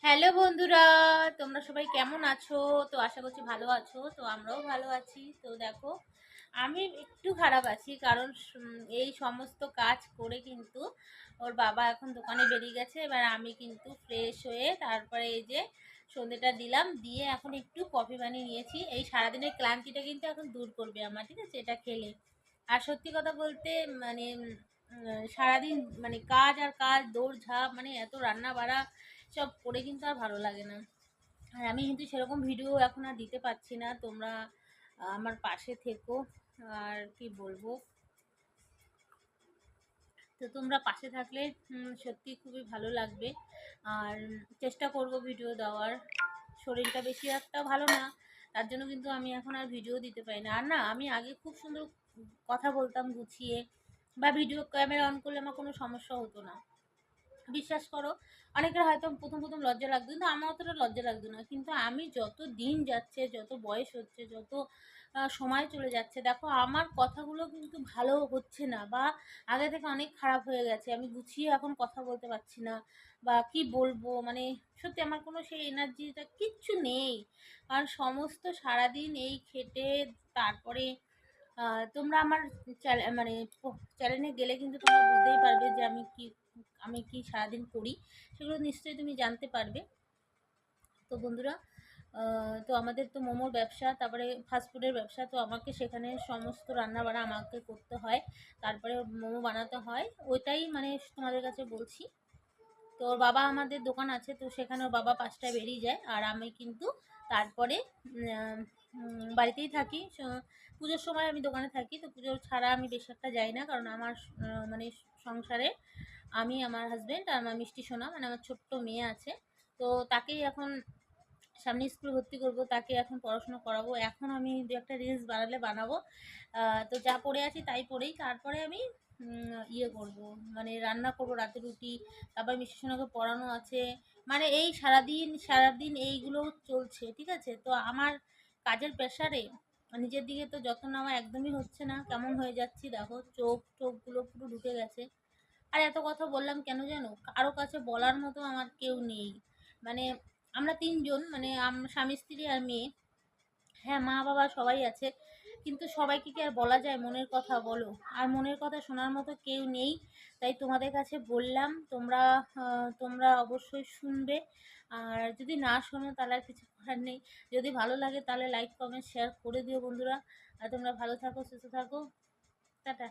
Hello বন্ধুরা, তোমরা সবাই কেমন আছো? তো আশা করছি ভালো আছো। তো আমরাও ভালো আছি। তো দেখো, আমি একটু খারাপ আছি কারণ এই সমস্ত কাজ করে কিন্তু ওর বাবা এখন দোকানে বেরিয়ে গেছে। এবার আমি কিন্তু ফ্রেশ হয়ে তারপরে এই যে সন্ধেটা দিলাম, দিয়ে এখন একটু কফি বানিয়ে নিয়েছি। এই সারাদিনের ক্লান্তিটা কিন্তু এখন দূর করবে আমার, ঠিক আছে, এটা খেলে। আর সত্যি কথা বলতে মানে সারাদিন মানে কাজ আর কাজ, দৌড়ঝাঁপ, মানে এত রান্না বাড়া সব করে কিন্তু আর ভালো লাগে না। আর আমি কিন্তু সেরকম ভিডিও এখন আর দিতে পারছি না। তোমরা আমার পাশে থেকো। আর কি বলবো, তো তোমরা পাশে থাকলে সত্যি খুবই ভালো লাগবে। আর চেষ্টা করব ভিডিও দেওয়ার। শরীরটা বেশি একটা ভালো না, তার জন্য কিন্তু আমি এখন আর ভিডিও দিতে পারি না। আর না, আমি আগে খুব সুন্দর কথা বলতাম গুছিয়ে, বা ভিডিও ক্যামেরা অন করলে আমার কোনো সমস্যা হতো না। বিশ্বাস করো, অনেকের হয়তো প্রথম প্রথম লজ্জা লাগতো, কিন্তু আমার অতটা লজ্জা লাগতো না। কিন্তু আমি যত দিন যাচ্ছে, যত বয়স হচ্ছে, যত সময় চলে যাচ্ছে, দেখো আমার কথাগুলো কিন্তু ভালো হচ্ছে না, বা আগে থেকে অনেক খারাপ হয়ে গেছে। আমি গুছিয়ে এখন কথা বলতে পারছি না, বা কি বলবো, মানে সত্যি আমার কোনো সেই এনার্জিটা কিচ্ছু নেই। কারণ সমস্ত সারাদিন এই খেটে তারপরে তোমরা আমার মানে চ্যানেলে গেলে কিন্তু তোমরা বুঝতেই পারবে যে আমি কি সারাদিন করি, সেগুলো নিশ্চয়ই তুমি জানতে পারবে। তো বন্ধুরা, তো আমাদের তো মোমোর ব্যবসা, তারপরে ফাস্টফুডের ব্যবসা, তো আমাকে সেখানে সমস্ত রান্না বান্না আমাকে করতে হয়, তারপরে মোমো বানাতে হয়। ওইটাই মানে তোমাদের কাছে বলছি। তো ওর বাবা, আমাদের দোকান আছে, তো সেখানে ওর বাবা 5টায় বেরিয়ে যায়, আর আমি কিন্তু তারপরে বাড়িতেই থাকি। পুজোর সময় আমি দোকানে থাকি, তো পুজোর ছাড়া আমি বেশি একটা যাই না, কারণ আমার মানে সংসারে আমি, আমার হাজব্যান্ড আর আমার মিষ্টি সোনা, মানে আমার ছোট্ট মেয়ে আছে। তো তাকেই এখন সামনে স্কুল ভর্তি করব, তাকে এখন পড়াশোনা করাবো। এখন আমি দু একটা রিলস বানালে বানাবো। তো যা পড়ে আছি তাই পড়েই তারপরে আমি ইয়ে করব, মানে রান্না করব, রাতে রুটি, তারপর মিষ্টি সোনাকে পড়ানো আছে। মানে এই সারাদিন সারাদিন এইগুলো চলছে, ঠিক আছে। তো আমার কাজের প্রেশারে নিজের দিকে তো যত্ন নেওয়া একদমই হচ্ছে না, কেমন হয়ে যাচ্ছি দেখো, চোখগুলো পুরো ঢুকে গেছে। আর এত কথা বললাম কেন জানো, কারো কাছে বলার মতো আমার কেউ নেই। মানে আমরা তিনজন, মানে স্বামী স্ত্রী আর মেয়ে। হ্যাঁ, মা বাবা সবাই আছে, কিন্তু সবাইকে কি আর বলা যায় মনের কথা, বলো? আর মনের কথা শোনার মতো কেউ নেই। তাই তোমাদের কাছে বললাম, তোমরা অবশ্যই শুনবে। আর যদি না শোনো তাহলে আর কিছু করার নেই। যদি ভালো লাগে তাহলে লাইক কমেন্ট শেয়ার করে দিও বন্ধুরা। আর তোমরা ভালো থাকো, সুস্থ থাকো। টাটা।